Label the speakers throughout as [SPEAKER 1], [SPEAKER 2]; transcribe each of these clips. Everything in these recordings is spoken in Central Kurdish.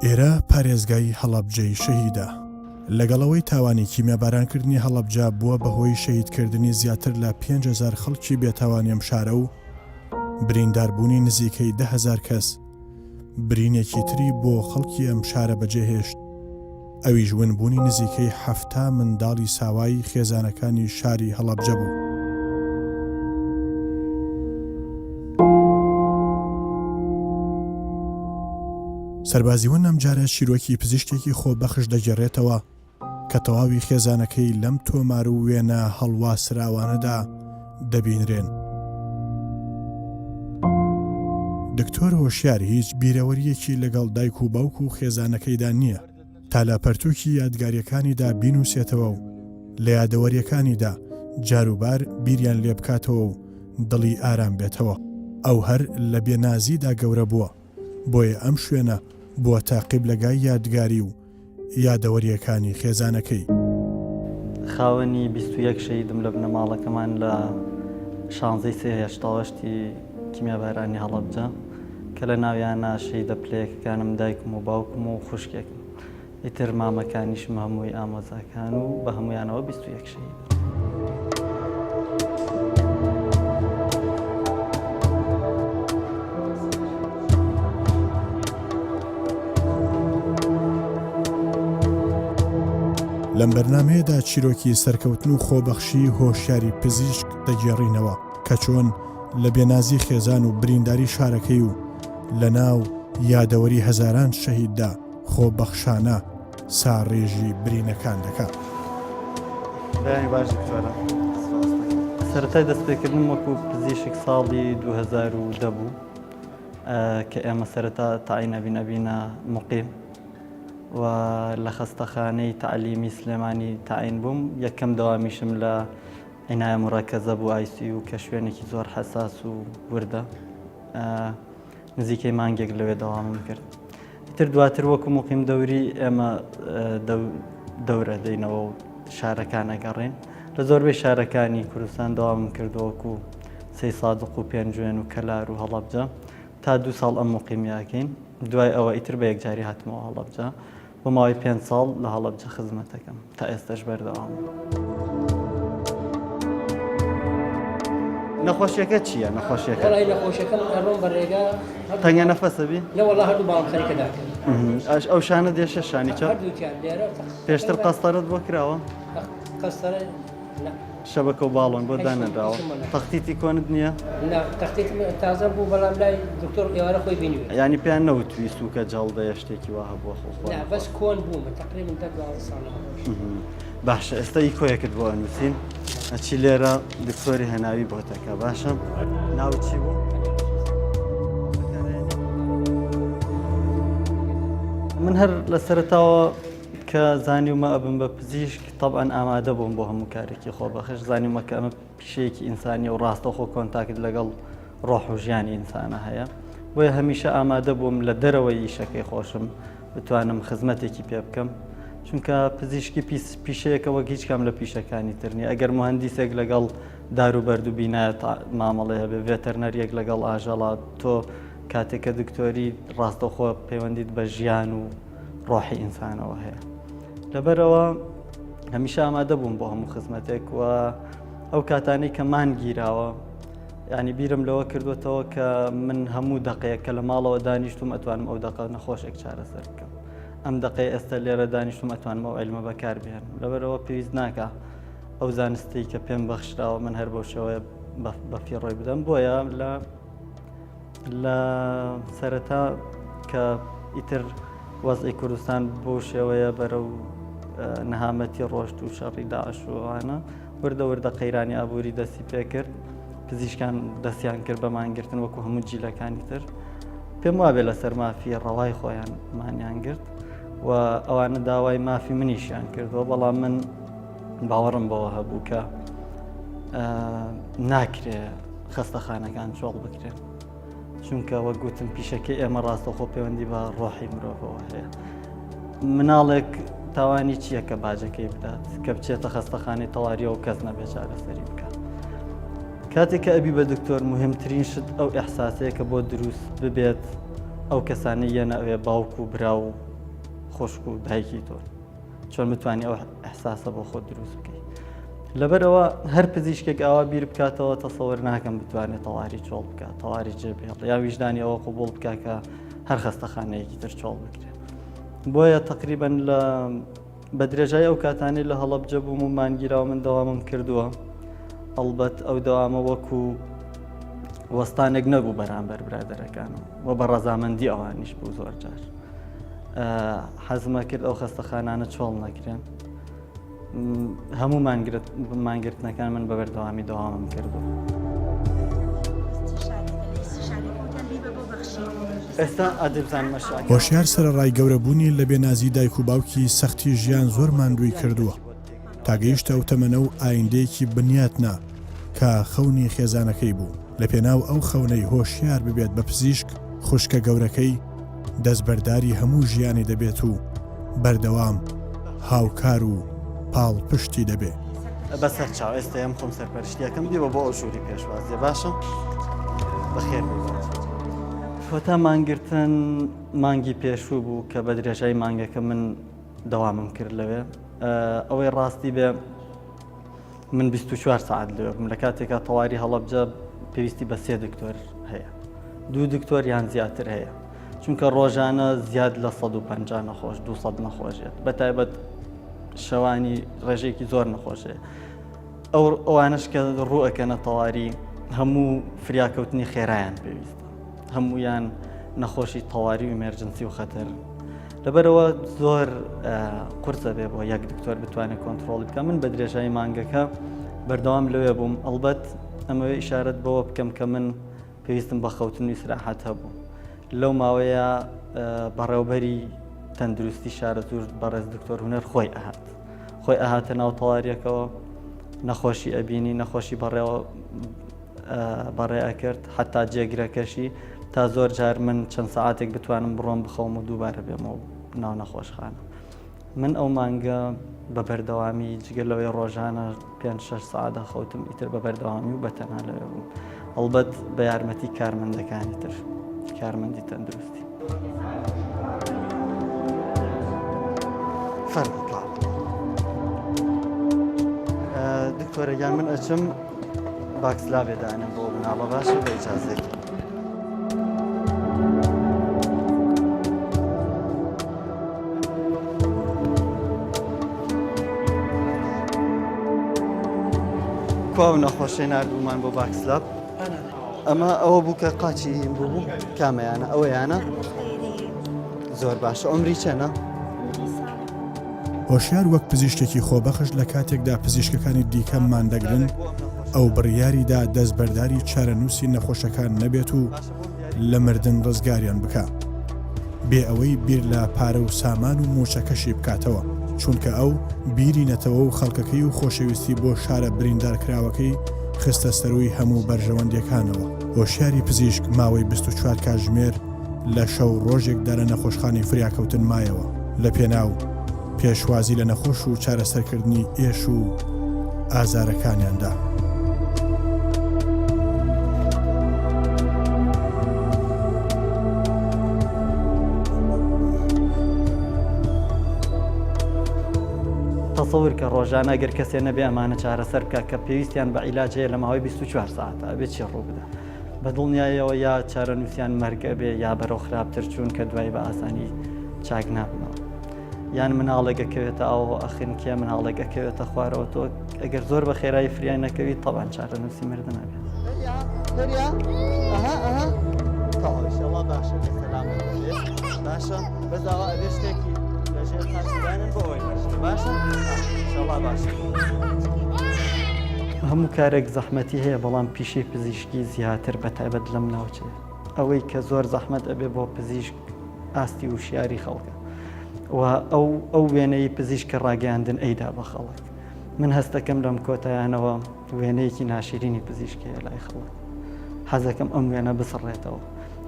[SPEAKER 1] ئێرە پارێزگای هەڵەبجەی شەهیدە. لەگەڵەوەی تاوانی کیمیابارانکردنی هەڵەبجە بووە بەهۆی شەهیدکردنی زیاتر لە 5,000 خەڵکی بێتاوانی ئەم شارە و برینداربوونی نزیکەی 10,000 کەس. برینێکی تری بۆ خەڵکی ئەم شارە بەجێهێشت، ئەویش ونبوونی نزیکەی 7 منداڵی ساوای خێزانەکانی شاری هەڵەبجە بوو. سەربازیوەن ئەم جارە چیرۆکی پزیشکێکی خۆبەخش دەگەڕێتەوە کە تەواوی خێزانەکەی لەم تۆمار و وێنە هەڵواسراوانەدا دەبینرێن. دکتۆر هۆشیار هیچ بیرەوەریەکی لەگەڵ دایک و باوک و خێزانەکەیدا نییە، تا لە پەرتووکی یادگاریەکانیدا بینوسێتەوە و لە یادەوەریەکانیدا جاروبار بیریان لێ بکاتەوە و دڵی ئارام بێتەوە. ئەو هەر لە بێنازیدا گەورە بووە، بۆیە ئەم شوێنە بووە تاقیب لەگای یادگاری و یادەوەریەکانی خێزانەکەی.
[SPEAKER 2] خاوەنی 21 شەهیدم لە بنەماڵەکەمان لە 16/8 کیمیابارانی هەڵەبجە کە لە ناویانە شەهیدە پلەیەکەکانم دایکم و باوکم و خوشکێکم، ئیتر مامەکانیشم هەمووی ئامۆزاکان و بە هەمویانەوە 21 شەهید.
[SPEAKER 1] لەم بەرنامەیەدا چیرۆکی سەرکەوتن و خۆبەخشی هۆشیاری پزیشک دەگێڕینەوە کە چۆن لە بێنازی خێزان و برینداری شارەکەی و لە ناو یادەوەری هەزاران شەهیددا خۆبەخشانە ساڕێژی برینەکان دەکات.
[SPEAKER 2] سەرەتای دەستپێکردنم وەکو پزیشک ساڵی 2010 بوو کە ئێمە سەرەتا تاعین ئەبینە مقیم و لە خەستەخانەی تعلیمی سلێمانی تاعین بووم. یەکەم دەوامیشم لە عینایە مڕەکەزە بوو ICU کە شوێنێکی زۆر حەساس و وردە، نزیکەی مانگێک لەوێ دەوامم کرد. تر دواتر وەکو مقیم دەوری ئێمە دەورە دەینەوە و شارەکان ئەگەڕێن. لە زۆربەی شارەکانی کوردستان دەوامم کردەوەکو سەی سادق و پێنجوێن و کەلار و هەڵەبجە تا 2 ساڵ ئەم مقیمیاکەین. دوای ئەوە ئیتر بە یەکجاری هاتمەوە هەڵەبجە بۆ ماوەی 5 ساڵ لە هەڵەبجە خزمەتەکەم تا ئێستاش بەردەوام. نەخۆشیەکە چییە؟ نەخۆشیەکە
[SPEAKER 3] نەخۆشیەکەم ئەڕۆم بە ڕێگا
[SPEAKER 2] تەنیا نەفەسەبی؟
[SPEAKER 3] لەوەڵا هەردوو باڵم خەریکە داکەن.
[SPEAKER 2] ئەو شانە دێشە شانی چە؟ پێشتر قەستەرت بۆ کراوە؟
[SPEAKER 3] قەستەرە
[SPEAKER 2] شەبەکە و باڵۆن بۆ دانەداوە. تەختیتی کۆنت نییە؟
[SPEAKER 3] تەختیت تازە بوو بەڵام لای دکتۆر ئێوارە خۆی بینیوە.
[SPEAKER 2] ینی پێیان نەوتوی سووکە جەڵدەیە شتێکی وا هەبووە خۆخۆ؟
[SPEAKER 3] بەس کۆن بوومە تقریبا 12 ساڵ.
[SPEAKER 2] باشە ئێستا ئیکۆیەکت بۆ ئەنووسین ئەچی لێرە دکتۆری هەناوی بۆتەکە. باشە ناو چی بوو؟ من هەر لە سەرەتاوە کە زانیومە ئەبم بە پزیشک طبعاً ئامادە بووم بۆ هەموو کارێکی خۆبەخش. زانیومە کە ئەمە پیشەیەکی ئینسانی و ڕاستەخۆ کۆنتاکت لەگەڵ ڕۆح و ژیانی ئینسانە هەیە، بۆیە هەمیشە ئامادە بووم لە دەرەوەی ئیشەکەی خۆشم بتوانم خزمەتێکی پێ بکەم، چونکە پزیشکی پیشەیەکە وەک هیچ کام لە پیشەکانی ترنی. ئەگەر مهندیسێک لەگەڵ دار و بەرد و بینایەت مامەڵێ هەبێ، ڤێتەرنەریەک لەگەڵ ئاژەڵات، تۆ کاتێککە دکتۆری ڕاستەخۆ پەیوەندیت بە ژیان و ڕۆحی ئینسانەوە هەیە. لەبەرەوە هەمیشە ئامادە بووم بۆ هەموو خزمەتێک و ئەو کاتانەی کە مانگیراوە، ینی بیرم لەوە کردوێتەوە کە من هەموو دقەیەک کە لە ماڵەوە دانیشتم ئەتوانم ئەو دقە نەخۆشێک چارەسەر بکەم. ئەم دقەی ئێستا لێرە دانیشتم ئەتوانم ئەو عیلمە بەکار بێنم. لەبەرەوە پێویست ناکە ئەو زانستی کە پێم بەخشراوە من هەر بەو شێوەیە بەفیڕۆی بدەم. بۆیە لە سەرەتا کە ئیتر وەزعی کوردستان بۆ شێوەیە بەرەو نەهامەتی ڕۆشت و شەڕی داعش وانە وردە قەیرانی ئابووری دەستی پێ کرد، پزیشکان دەستیان کرد بە مانگرتن وەکو هەموو جیلەکانی تر. پێم وابێ لەسەر مافی ڕەوای خۆیان مانیان گرت و ئەوانە داوای مافی منیشیان کردەوە، بەڵام من باوەڕم بەوە هەبوو کە ناکرێ خەستەخانەکان چۆڵ بکرێن، چونکە وەک گوتم پیشەکەی ئێمە ڕاستەخۆ پەیوەندی بە ڕۆحی مرۆڤەوە هەیە. مناڵێک تاوانی چییە کە باجەکەی بدات کە بچێتە خەستەخانەی تەواریەوە و کەس نەبێت چارەسەری بکات. کاتێک کە ئەبی بە دکتۆر مهمترین شت ئەو ئەحساسەیە کە بۆ دروست ببێت ئەو کەسانەی یەنە ئەوێ باوک و برا و خۆشک و دایکی تۆ چۆن بتوانانی ئەو ئەحساسە بۆ خۆ دروست بکەیت لەبەرەوە هەر پزیشکێک ئاوا بیر بکاتەوە تەسەوەر ناکەم بتوانێت تەواری چۆڵ بکات تەواری جێبێڵ یا ویژدانی ئەوە قوبوڵ بکات کە هەر خەستەخانەیەکی تر چۆڵ بکرێت بۆیە تقریبەن لە بە درێژای ئەو کاتانی لە هەڵەبجە بووم و مانگیراوە من دەوامم کردووە ئەڵبەت ئەو دەوامە وەکو وەستانێک نەبوو بەرامبەر برادەرەکانم و بە ڕەزامەندی ئەوانیش بوو زۆر جار حەزمە کرد ئەو خەستەخانانە چۆڵ نەکرێن هەموو مانگرتنەکان من بە بەردەوامی دەوامم کردو ئێستا ئادبزان مەشاکر
[SPEAKER 1] هۆشیار سەرەڕای گەورەبوونی لە بێنازی دایک و باوکی سەختی ژیان زۆر ماندووی کردووە تاگەیشتە ئەو تەمەنە و ئایندەیەکی بنیاتنا کە خەونی خێزانەکەی بوو لە پێناو ئەو خەونەی هۆشیار ببێت بە پزیشک خوشکە گەورەکەی دەستبەرداری هەموو ژیانی دەبێت و بەردەوام هاوکار و پاڵ پشتی دەبێت
[SPEAKER 2] بەسەر چاو ئێستا ئەم خۆم سەرپەرشتیەکەم دیوە بۆ ئەو ژووری پێشوازیە باشە بەخێر فۆتا مانگرتن مانگی پێشوو بوو کە بە درێژای مانگەکە من دەوامم کرد لەوێ ئەوەی ڕاستی بێ من 24 ساعت لەوێ بووم لە کاتێکا تەواری هەڵەبجە پێویستی بە 3 دکتۆر هەیە 2 دکتۆر یان زیاتر هەیە چونکە ڕۆژانە زیاد لە 150 نەخۆش 200 نەخۆشێت بەتایبەت شەوانی ڕێژێکی زۆر نەخۆشێ ئەوانش کە ڕوئەکەنە تەواری هەموو فریاکەوتنی خێرایان پێویستە هەمویان نەخۆشی تەواری و ئێمەرجنسی و خەتەر لەبەرەوە زۆر قورسە بێ بۆ یەک دکتۆر بتوانێت کۆنتترۆڵی بکە من بە درێژایی مانگەکە بەردەوام لەوێ بووم ئەڵبەت ئەمەوێ ئیشارەت بەوە بکەم کە من پێویستم بە خەوتنی سراحەت هەبوو لەو ماوەیە بەڕێوبەری تەندروستی شارە زور بەڕێز دکتۆر هونەر خۆی ئەهاتە ناو تەواریەکەەوە نەخۆشی ئەبینی نەخۆشی بەڕێ ئەکرد حتا جێگرەکەشی تا زۆر جار من چەند سەعاتێک بتوانم بڕۆم بخەوم و دووبارە بێمەوە ناو نەخۆشخانە من ئەو مانگە بە بەردەوامی جگە لەوەی ڕۆژانە 5-6 ساعتە خەوتم ئیتر بە بەردەوامی و بەتەنها لەوێ بووم ئەڵبەت بە یارمەتی کارمەندەکانی تر کارمەندی تەندروستی فەرقا دکتۆرەگیان من ئەچم باکسلا بێدانم بۆ بناڵە باشە بە ئیجازێک کواو نەخۆشەی نردبوومان بۆ باکسلاب ئەمە ئەوە بوو کە قاچی بوو کامەیانە ئەوەیانە زۆر باشە ئەمری چەنە
[SPEAKER 1] هۆشیار وەک پزیشکێکی خۆبەخش لە کاتێکدا پزیشکەکانی دیکە ماندەگرن ئەو بڕیاریدا دەستبەرداری چارەنووسی نەخۆشەکان نەبێت و لە مردن ڕزگاریان بکە بێ ئەوەی بیر لە پارە و سامان و موچەکەشی بکاتەوە چونکە ئەو بیری نەتەوە و خەڵکەکەی و خۆشەویستی بۆ شارە بریندارکراوەکەی خستە سەروی هەموو بەرژەوەندیەکانەوە هۆشیاری پزیشک ماوەی 24 کاتژمێر لە شەو ڕۆژێکدا لە نەخۆشخانەی فریاکەوتن مایەوە لە پێناو پێشوازی لە نەخۆش و چارەسەرکردنی ئێش و ئازارەکانیاندا.
[SPEAKER 2] تەسەور کە ڕۆژانە ئەگەر کەسێ نەبێ ئەمانە چارەسەر بکە کە پێویستیان بە عیلاجەیە لە ماوەی 24 ساعتە ئەبێت چی ڕوو بدە بە دڵنیایەوە یا چارەنووسیان مەرگە بێ یا بەرەو خراپتر چوون کە دوای بە ئاسانی چاک نابنەوە یان مناڵێکەکەوێتە ئەوە ئەخین کێ مناڵێکەکەوێتە خوارەوە تۆ ئەگەر زۆر بە خێرایی فریای نەکەویت تەبان چارەنووسی مردن نابێت باشە بەزاوە ئەبێ شتێکی لەژێر خاچدانن بۆ ئەوەی باشە باشە هەموو کارێک زەحمەتی هەیە بەڵام پیشەی پزیشکی زیاتر بەتایبەت لەم ناوچێ ئەوەی کە زۆر زەحمەت ئەبێ بۆ پزیشک ئاستی وشیاری خەڵکە و ئەو وێنەی پزیشکە ڕاگەاندن ئەیدا بە خەڵک من هەستەکەم لەم کۆتایانەوە وێنەیەکی ناشرینی پزیشکەیە لای خەڵک حەزەکەم ئەم وێنە بسڕێتەوە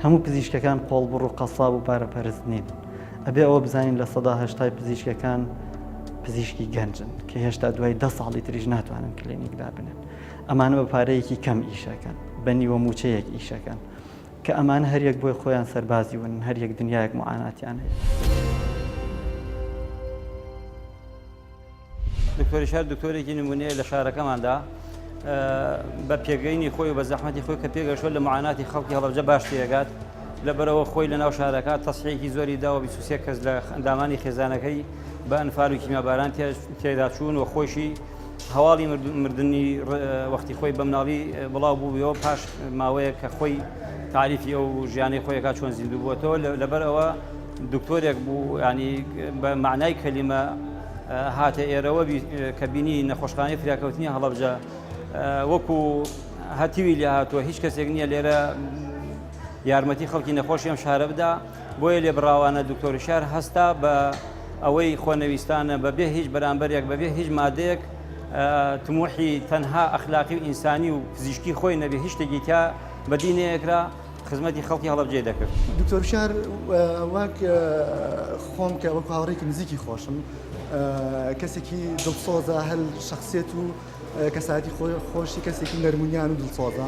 [SPEAKER 2] هەموو پزیشکەکان قۆڵبڕ و قەساب و پارەپەرست نین ئەبێ ئەوە بزانین لە 180 پزیشکەکان پزیشکی گەنجن کە هێشتا دوای 10 ساڵی تریش ناتوانن کلینیکدا بنن ئەمانە بە پارەیەکی کەم ئیشەکەن بە نیوە موچەیەک ئیشەکەن کە ئەمان هەریەک بۆی خۆیان سەربازی ون هەریەک دنیایەک معاناتیان هەیە
[SPEAKER 4] دکتۆری شار دکتۆرێکی نمونەیە لە شارەکەماندا بە پێگەینی خۆی و بە زەحمەتی خۆی کە پێگەشتوە لە معاناتی خەڵکی هەڵەبجە باش تێگات لەبەرەوە خۆی لە ناو شارەکە تەسحیەکی زۆری داوە 23 کەس لە ئەندامانی خێزانەکەی بە ئەنفار و کیمیاباران تێدا چوون و خۆشی هەواڵی مردنی وەختی خۆی بە مناڵی بڵاو بوویەوە پاش ماوەیە کە خۆی تعریفی ئەو ژیانی خۆیەکە چۆن زیندوو بووەتەوە لەبەرەوە دکتۆرێک بوو ینی بە معنای کەلیمە هاتە ئێرەوە کە بینی نەخۆشخانەی فراکەوتنی هەڵەبجە وەکو هەتیوی لێ هاتووە هیچ کەسێک نییە لێرە یارمەتی خەڵکی نەخۆشی ئەم شارە بدا بۆیە لێ بڕاوانە دکتۆری شار هەستا بە ئەوەی خۆنەویستانە بەبێ هیچ بەرامبەرێک بەبێ هیچ مادەیەک تموحی تەنها ئەخلاقی و ئینسانی و پزیشکی خۆی نەبێ هیچ شتێکی تا بەدینەیەکرا خزمەتی خەڵکی هەڵەبجێ دەکرد.
[SPEAKER 5] دکتۆر شار وەک خۆم کە وەکو هاوڕێکی نزیکی خۆشم کەسێکی دڵسۆزە هەل شخصیت و کەساتی خۆشی کەسێکی نەرمونیان و دڵسۆزە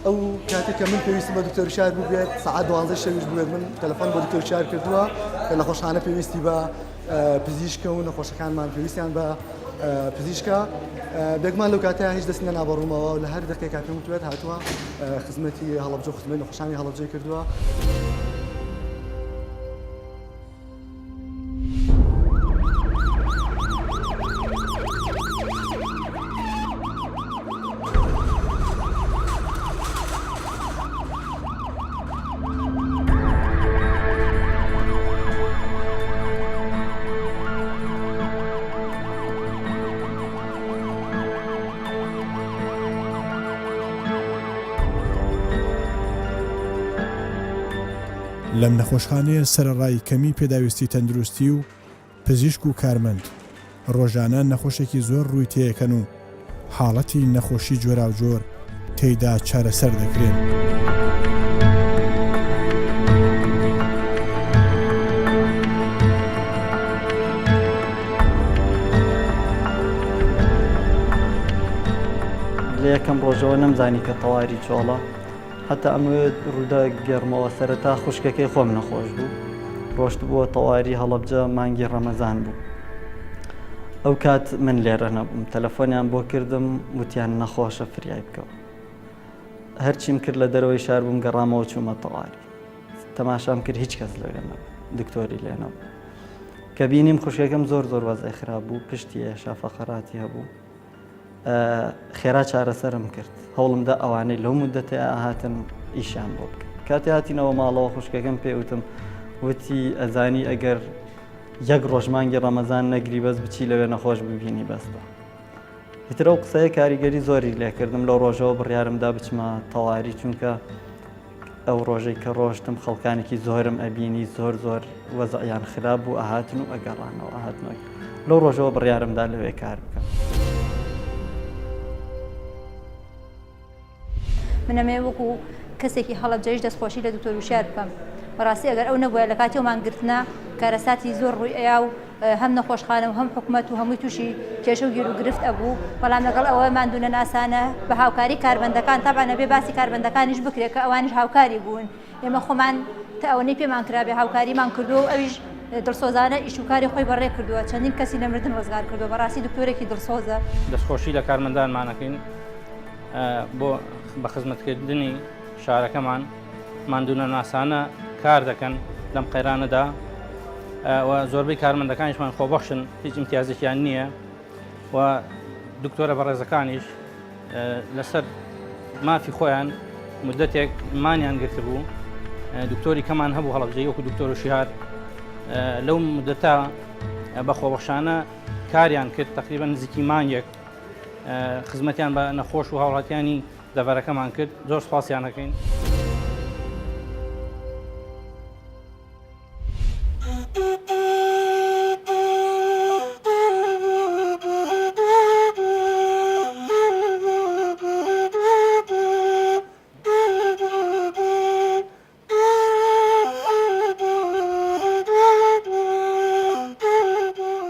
[SPEAKER 5] ئەو کاتێک کە من پێویستم بە دکتۆر شار بوو بێت سەعات 12 شەویش بوێت من تەلەفۆن بۆ دکتۆر شار کردووە کە نەخۆشخانە پێویستی بە پزیشکە و نەخۆشەکانمان پێویستیان بە پزیشکە بێگومان لەو کاتەیە هیچ دەستی نەنابڕوومەوە و لە هەر دقیقێک پێم وتوێت هاتووە خزمەتی هەڵەبجە و خزمەتی نەخۆشانی هەڵەبجە کردووە.
[SPEAKER 1] لەم نەخۆشخانەیە سەرەڕای کەمی پێداویستی تەندروستی و پزیشک و کارمەند ڕۆژانە نەخۆشێکی زۆر ڕووی تێیەکەن و حاڵەتی نەخۆشی جۆراوجۆر تێیدا چارەسەر دەکرێن.
[SPEAKER 2] لە یەکەم ڕۆژەوە نەمزانی کە تەواری چۆڵە حتا ئەمەوێت ڕوودا گەرمەوە سەرەتا خوشکەکەی خۆم نەخۆش بوو ڕۆشت بووە تەواری هەڵەبجە مانگی ڕەمەزان بوو. ئەو کات من لێرە نەبووم تەلەفۆنیان بۆ کردم وتیان نەخۆشە فریای بکەوە. هەرچیم کرد لە دەرەوەی شار بووم گەڕامەوە چوومە تەواری تەماشام کرد هیچ کەس لەوێ نەبوو دکتۆری لێ نەبوو کە بینیم خوشکەکەم زۆر وەزعی خراپ بوو پشتی هێشا فەقەراتی هەبوو. خێرا چارەسەرم کرد هەوڵمدا ئەوانەی لەو مودەتەیە هاتن ئیشان بۆ بکەم. کاتی هاتینەوە ماڵەوە خوشکەکەم پێوتم وتی ئەزانی ئەگەر یەک ڕۆژمانگی ڕەمەزان نەگری بەس بچی لەوێ نەخۆش ببینی بەستە. ئیتر ئەو قسەیە کاریگەری زۆری لێکردم لەو ڕۆژەوە بڕیارمدا بچمە تەواری چونکە ئەو ڕۆژەی کە ڕۆشتم خەڵکانێکی زۆرم ئەبینی زۆر وەزعیان خراپ بوو ئاهاتن و ئەگەڕانەوە ئاهاتنەوە لەو ڕۆژەوە بڕیارمدا لەوێ کار بکەم.
[SPEAKER 6] منەمێ وەکو کەسێکی هەڵەبجەیش دەستخۆشی لە دکتۆر وشار بکەم بەڕاستی ئەگەر ئەو نەبووە لە کاتی ئەومانگرتنە کارەساتی زۆر ڕووی ئەیا و هەم نەخۆشخانە و هەم حکوومەت و هەمووی تووشی کێشە و گیر و گرفت ئەبوو بەڵام لەگەڵ ئەوە ماندوونە ناسانە بە هاوکاری کاربەندەکان تابانە بێ باسی کاربەندەکانیش بکرێت کە ئەوانش هاوکاری بوون ئێمە خۆمان تا ئەوەی پێمان کرابێ هاوکاریمان کردو و ئەویش دڵسۆزانە ئیشوکاری خۆی بەڕێ کردووە چەندین کەسی لە مردن ڕزگار کردووە بەڕاستی دکتۆرێکی دڵسۆزە.
[SPEAKER 7] دەستخۆشی لە کارمەندانمانەکەین بۆ بە خزمەتکردنی شارەکەمان ماندوونە ناسانە کار دەکەن لەم قەیرانەدا و زۆربەی کارمەندەکانیشمان خۆبەخشن هیچ امتیازێکیان نییە و دکتۆرە بەڕێزەکانیش لەسەر مافی خۆیان مدەتێک مانیان گرتە بوو دکتۆری کەمان هەبوو هەڵەبجەی وەکو دکتۆر وشیار لەو مدەتا بە خۆبەخشانە کاریان کرد تقریبا نزیکی مانگێک خزمەتیان بە نەخۆش و هاوڵاتیانی دەڤەرەکەمان کرد زۆر سپاسیان دەکەین.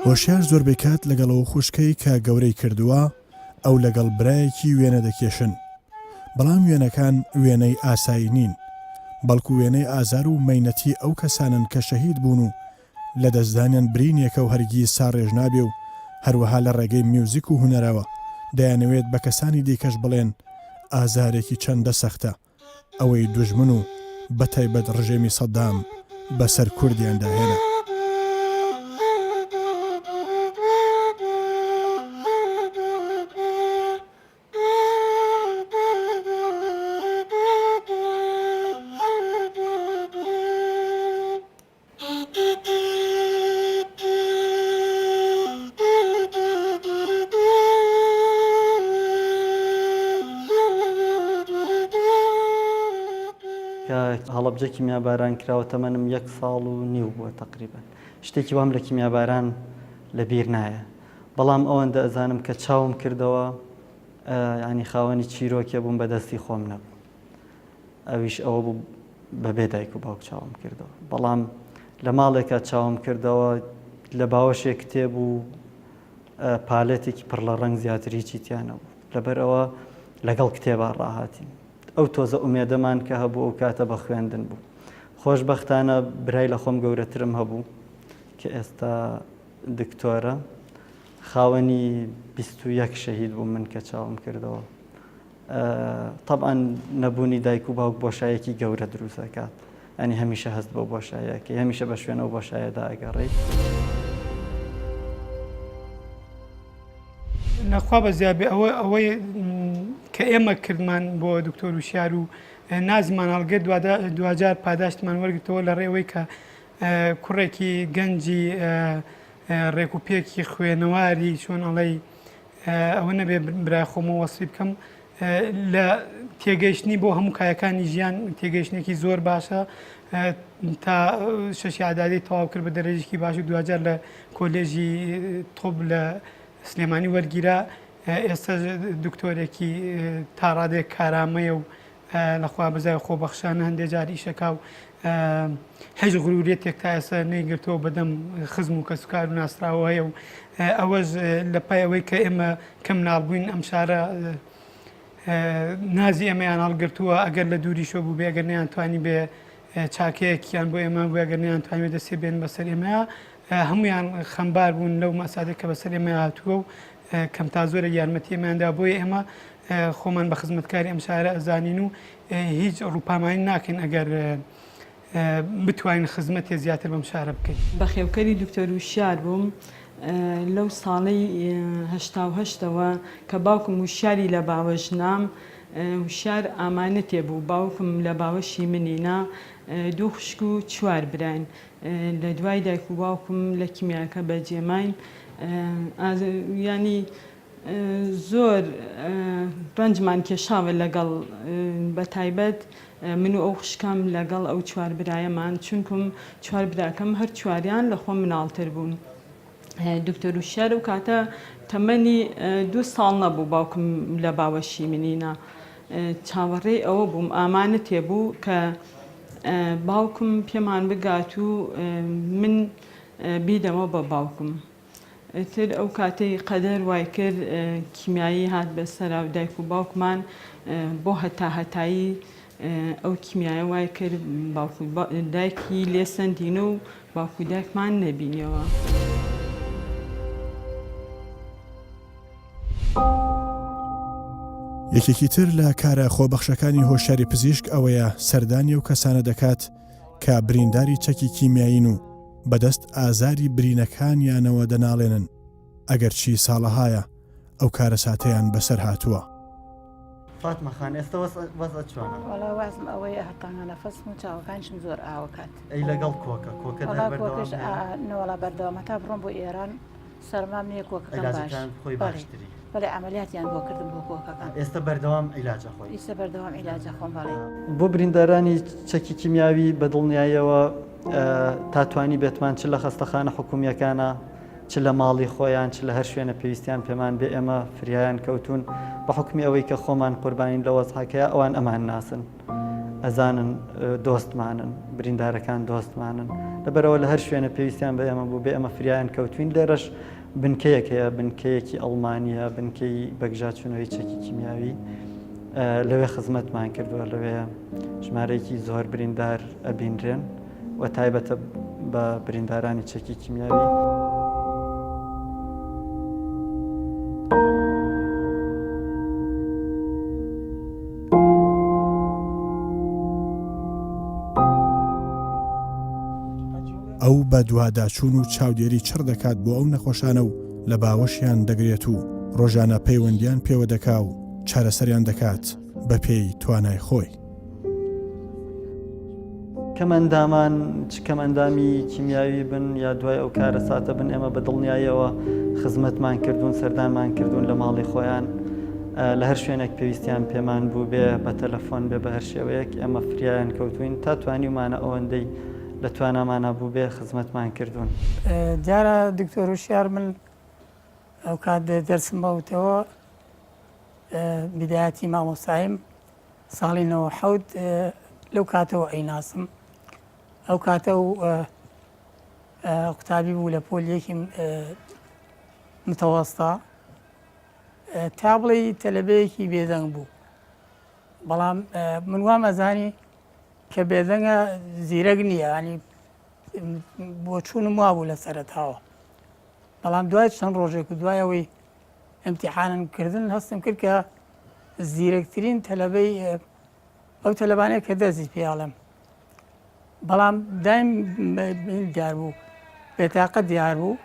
[SPEAKER 1] هۆشیار زۆربەی کات لەگەڵەوە خوشکەی کە گەورەی کردووە ئەو لەگەڵ برایەکی وێنە دەکێشن بەڵام وێنەکان وێنەی ئاسایی نین بەڵکو وێنەی ئازار و مەینەتی ئەو کەسانن کە شەهید بوون و لە دەستدانیان برینێکە و هەرگیز ساڕێژ نابێ و هەروەها لە ڕێگەی میوزیک و هونەرەوە دەیانەوێت بە کەسانی دیکەش بڵێن ئازارێکی چەندە سەختە ئەوەی دوژمن و بەتایبەت ڕژێمی سەدام بەسەر کوردیاندا هێنا.
[SPEAKER 2] هەڵەبجە کیمیاباران کراوە تەمەنم 1.5 ساڵ بووە تقریبا شتێکی وام لە کیمیاباران لە بیر نایە بەڵام ئەوەندە ئەزانم کە چاوم کردەوە ینی خاوەنی چیرۆکێ بووم بەدەستی خۆم نەبوو ئەویش ئەوە بوو بەبێ دایک و باوک چاوم کردەوە بەڵام لە ماڵێکە چاوم کردەوە لە باوەشێک کتێب و پالێتێکی پڕ لە ڕنگ زیاتر هیچی تیانە بوو لەبەرەوە لەگەڵ کتێبە ڕاهاتین ئەو تۆزە ئومێدەمان کە هەبوو ئەو کاتە بە خوێندن بوو خۆشبەختانە برای لە خۆم گەورەترم هەبوو کە ئێستا دکتۆرە خاوەنی 21 شەهید بوو من کە چاوم کردەوە طبعا نەبوونی دایک و باوک بۆشایەکی گەورە دروست دەکات ئەنی هەمیشە هەست بۆ بۆشایەکە هەمیشە بە شوێنەوە بۆشایەدا ئەگەڕێیت
[SPEAKER 8] نەخوا بە زیابێ ئەوەی کە ئێمە کردمان بۆ دکتۆر وشیار و نازمان هەڵگە دوجار پاداشتمان وەرگتەوە لە ڕێوەی کە کوڕێکی گەنجی ڕێکوپێکی خوێنەواری چۆن ئەڵەی ئەوە نەبێ برای خۆمە وەسی بکەم لە تێگەیشتنی بۆ هەموو کایەکانی ژیان تێگەیشتێکی زۆر باشە تا شەشی عادادی تەواو کرد بە دەرەجێکی باش و دوجار لە کۆلێژی تۆپ لە سلێمانی وەرگیرا ئێستا دکتۆرێکی تا ڕادێک کارامەیە و لەخوا بەزای خۆبەخشانە هەندێک جاری ئیشەکا و هەژ غروورێتێک تا ئێستا نەیگرتەوە بەدەم خزم و کەسوکار و ناسراوە هەیە و ئەوەش لە پای ئەوەی کە ئێمە کەم ناڵبووین ئەم شارە نازی ئێمەیان هەڵگرتووە ئەگەر لە دووری شۆ بوو بێ ئەگەر نەیانتوانی بێ چاکەیەکیان بۆ ئێمە بوو ئەگەر نەیانتوانێت دەسێ بێن بەسەر ئێمەیە هەمویان خەمبار بوون لەو مەسادێک کە بەسەر ئێمە هاتووە و کەم تا زۆرە یارمەتی ئێمەیاندا بۆیە ئێمە خۆمان بە خزمەتکاری ئەم شارە ئەزانین و هیچ ڕووپامانی ناکەین ئەگەر بتوانین خزمەتی زیاتر بەم شارە بکەین.
[SPEAKER 9] بە خێوکەری دکتۆر وشیار بووم لەو ساڵی هەشتاوە کە باوکم وشیاری لە باوەژنام وشار ئامانەتێ بوو باوکم لە باوەشی منینا 2 خوشک و 4 براین لە دوای دایک و باوکم لە کیمیاکە بەجێماین ینی زۆر ڕەنجمان کێشاوە لەگەڵ بە تایبەت من و ئەو خوشکم لەگەڵ ئەو 4 برایەمان چونکم 4 براکەم هەر 4یان لە خۆم مناڵتر بوون. دکتۆر وشیار و کاتە تەمەنی 2 ساڵ نەبوو باوکم لە باوەشی منینا چاوەڕێ ئەوە بووم ئامانەتێ بوو کە باوکم پێمان بگات و من بیدەمە بە باوکم تر ئەو کاتەی قەدەر وای کرد کیمیایی هات بەسەرا و دایک و باوکمان بۆ هەتایی ئەو کیمیایە وای کرد دایکی لێسەندین و باوکو دایکمان نەبینیەوە.
[SPEAKER 1] یەکێکی تر لە کارە خۆبەخشەکانی هۆشیاری پزیشک ئەوەیە سەردانی و کەسانە دەکات کە برینداری چەکی کیمیایین و بەدەست ئازاری برینەکانیانەوە دەناڵێنن ئەگەر چی ساڵەهایە ئەو کارە ساتەیان بەسەر هاتووە.
[SPEAKER 2] فاتمەخان ئێستا وەزە چۆنە؟
[SPEAKER 10] وەڵا وازم ئەوەیە هەتانا نەفەسم و چاوەکانشم زۆر ئاوەکات.
[SPEAKER 2] ئەی لەگەڵ کۆکە
[SPEAKER 10] کۆکەش نەوەڵا بەردەوامە تا بڕۆم بۆ ئێران سەرمام نییە کۆکەکەم باش
[SPEAKER 2] خۆی باشتری
[SPEAKER 10] بەڵێ ئەمەلیاتیان بۆ کردم بۆ کۆکەکان
[SPEAKER 2] ئێستا بەردەوام عیلاجە خۆی
[SPEAKER 10] ئێستا بەردەوام عیلاجە خۆم بەڵێ
[SPEAKER 2] بۆ بریندارانی چەکی کیمیاوی بەدڵنیاییەوە تاتوانی بێتمان چ لە خەستەخانە حکومیەکانە چ لە ماڵی خۆیان چ لە هەر شوێنە پێویستیان پێمان بێ ئێمە فریایان کەوتون بە حکمی ئەوەی کە خۆمان قوربانین لە وەزحەکەیە ئەوان ئەمان ناسن ئەزانن دۆستمانن بریندارەکان دۆستمانن لەبەرەوە لە هەر شوێنە پێویستیان بە ئێمە بوو بێ ئەمە فریایان کەوتوین لێرەش بنکەیەک هەیە بنکەیەکی ئەڵمانیە بنکەی بەگژاچوونەوەی چەکی کیمیاوی لەوێ خزمەتمان کردووە لەوێ ژمارەیەکی زۆر بریندار ئەبینرێن و تایبەتە بە بریندارانی چەکی کیمیاوی.
[SPEAKER 1] ئەو بە دوواداچوون و چاودێری چڕ دەکات بۆ ئەو نەخۆشانە و لە باوەشیان دەگرێت و ڕۆژانە پەیوەندیان پێوە دەکا و چارەسەریان دەکات بە پێی توانای خۆی.
[SPEAKER 2] کەمەندامان چ کەمەندامی کیمیاوی بن یا دوای ئەو کارە ساتە بن ئێمە بە دڵنیاییەوە خزمەتمان کردوون سەردانمان کردوون لە ماڵی خۆیان لە هەر شوێنێک پێویستیان پێمان بوو بێ بە تەلەفۆن بێ بە هەر شێوەیەک ئێمە فریایان کەوتوین تا توانیمانە ئەوەندەی لە توانامانە بوو بێ خزمەتمان کردوون.
[SPEAKER 11] دیارە دکتۆر وشیار من ئەو کات دەرسم بەوتەوە بدایەتی مامۆستایم ساڵی ৯حەوت لەو کاتەوە ئەیناسم ئەو کاتە و قوتابی بوو لە پۆلیەکی متەوەستا تا بڵێ تەلەبەیەکی بێدەنگ بوو بەڵام من وام ئەزانی کە بێدەنگە زیرەک نییە ینی بۆ چوونم وا بوو لە سەرەتاوە بەڵام دوای چەند ڕۆژێک و دوایەوەی ئەمتیحانم کردن هەستم کرد کە زیرەکترین تەلەبەی ئەو تەلەبانەیە کە دەزی پێڵم بەڵام دایم دیار بوو بێتاقەت دیار بوو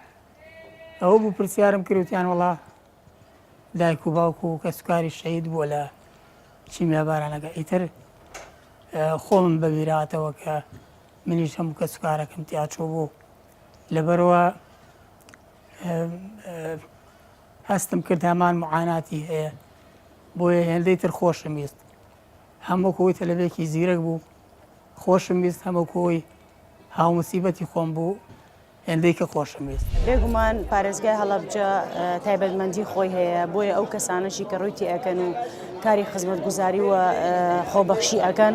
[SPEAKER 11] ئەوە بوو پرسیارم کردوتیان وڵا دایک و باوکو و کە سوکاری شەهید بووە لە چیمیا بارانەکە ئیتر خۆم بەبیراتەوە کە منیش هەموو کە سوکارەکەم تیاچۆ بوو لەبەرەوە هەستم کرد هەمان معاناتی هەیە بۆیە هێندەی تر خۆشم ویست هەموو کۆی تەلەبێکی زیرەک بوو خۆشم ویست هەموو کۆی هاومسیبەتی خۆم بوو هێندەی کە خۆشم ویست.
[SPEAKER 12] بێگومان پارێزگای هەڵەبجە تایبەتمەندی خۆی هەیە بۆیە ئەو کەسانەشی کە ڕوویتی ئەکەن و کاری خزمەتگوزاری و خۆبەخشی ئەکەن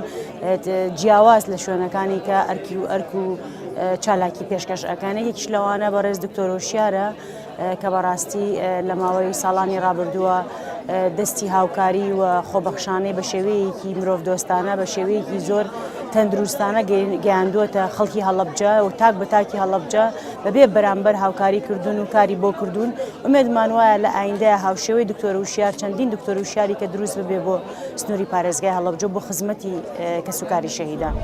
[SPEAKER 12] جیاواز لە شوێنەکانی کە ئەرکی و ئەرک و چالاکی پێشکەش ئەەکەن یەکیش لەوانە بەڕێز دکتۆر وشیارە کە بەڕاستی لە ماوەی ساڵانی ڕابردووە دەستی هاوکاری و خۆبەخشانەی بە شێوەیەکی مرۆڤ دۆستانە بە شێوەیەکی زۆر تەندروستانە گەیاندووەتە خەڵکی هەڵەبجە و تاک بە تاکی هەڵەبجە بەبێ بەرامبەر هاوکاری کردوون و کاری بۆ کردوون ئومێدمان وایە لە ئایندەیە هاوشێوەی دکتۆر وشیار چەندین دکتۆر وشیاری کە دروست ببێ بۆ سنووری پارێزگای هەڵەبجە بۆ خزمەتی کەسوکاری شەهیدان.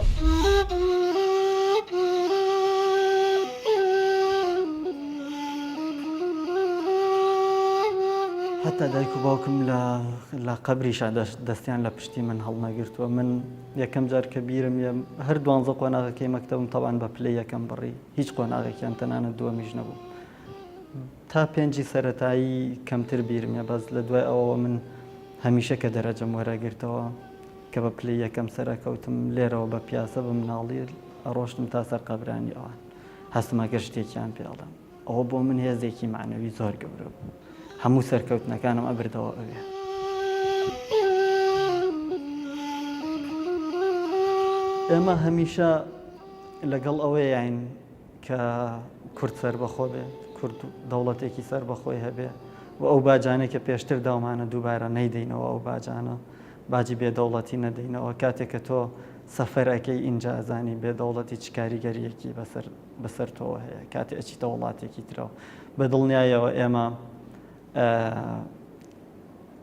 [SPEAKER 2] حتا دایک و باوکم لە قەبریشا دەستیان لە پشتی من هەڵنەگرتووە من یەکەم جار کە بیرم هەر 12 قۆناغەکەی مەکتەبم تەوان بە پلەی یەکەم بڕی هیچ قۆناغێکیان تەنانەت دووەمیش نەبوو تا پێنجی سەرەتایی کەمتر بیرمە بەس لە دوای ئەوەوە من هەمیشە کە دەرەجەم وەرەگرتەوە کە بە پلەی یەکەم سەرەکەوتم لێرەوە بە پیاسە بم ناڵی ئەڕۆشتم تا سەر قەبرانی ئەوان هەستمەکە شتێکیان پێڵم ئەوە بۆ من هێزێکی معنەوی زۆر گەورە بوو هەموو سەرکەوتنەکانم ئەبردەوە ئەوێ. ئێمە هەمیشە لەگەڵ ئەوەی یاین کە کورد سەر بەخۆ بێ کورد دەوڵەتێکی سەر بەخۆی هەبێ و ئەو باجانێک کە پێشتر داومانە دووبارە نەیدەینەوە ئەو باجانە باجی بێدەوڵەتی نەدەینەوە کاتێک کە تۆ سەفەرەکەی ئینجا ئەزانی بێدەوڵەتی چ کاریگەریەکی بەسەر تۆوە هەیە کاتێ ئەچیتە وڵاتێکی ترەوە بە دڵنیایەوە ئێمە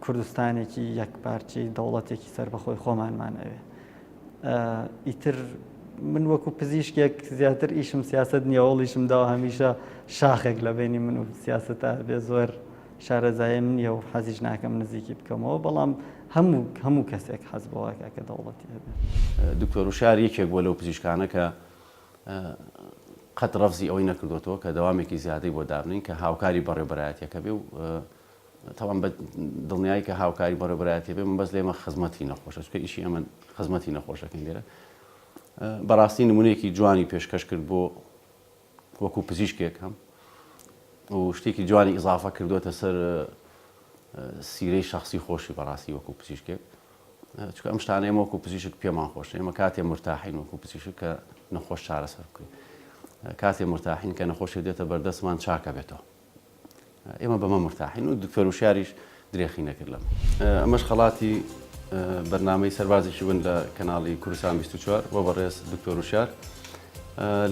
[SPEAKER 2] کوردستانێکی یەکپارچی دەوڵەتێکی سەر بەخۆی خۆمانمان ئەوێ ئیتر من وەکو پزیشکێک زیاتر ئیشم سیاست نییە وەڵیشم داوە هەمیشە شاخێک لە بینی من و سیاستە بێ زۆر شارەزایە من نیە و حەزیش ناکەم نزیکی بکەمەوە بەڵام هەموو کەسێک حەز بەوەکە کە دەوڵەتی هەبێت.
[SPEAKER 13] دکتۆر وشار یەکێک بووە لەو پزیشکانە کە قەت ڕەفزی ئەوەی نەکردوێتەوە کە دەوامێکی زیادەی بۆ دابنین کە هاوکاری بەڕێوەبەرایەتیەکە بێ و تاوان بە دڵنیایی کە هاوکاری بەڕێوەبەرایەتی بێ من بەس لێمە خزمەتی نەخۆشە چکە ئیشی ئەمە خزمەتی نەخۆشەکەین لێرە بەڕاستی نمونەیەکی جوانی پێشکەش کرد بۆ وەکو پزیشکێک هەم و شتێکی جوانی ئیزافە کردوێتە سەر سیرەی شخصی خۆشی بەڕاستی وەکو پزیشکێک چکە ئەم شتانە ئێمە وەکو پزیشک پێمان خۆشە ئێمە کاتێ مرتاحین وەکو پزیشک کە نەخۆش چارەسەر بکەین کاتێ مرتاحین کە نەخۆشی دێتە بەردەستمان چاکە بێتەوە ئێمە بەمە مرتاحین و دکتۆر وشاریش درێخی نەکرد لەم ئەمەش خەڵاتی بەرنامەی سەربازێکی بن لە کەناڵی کوردستان 24 بۆ بەڕێز دکتۆر وشار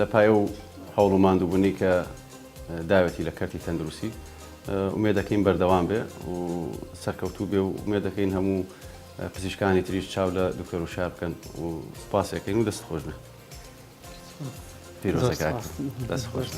[SPEAKER 13] لە پایە و هەوڵ و ماندووبوونی کە داوێتی لە کەرتی تەندروستی ئومێد دەکەین بەردەوام بێ و سەرکەوتوو بێ و ئومێد دەکەین هەموو پزیشکانی تریش چاو لە دکتۆر وشار بکەن و سپاس دەکەین و دەست خۆش بێ. پیرۆزەکە دەست خۆش.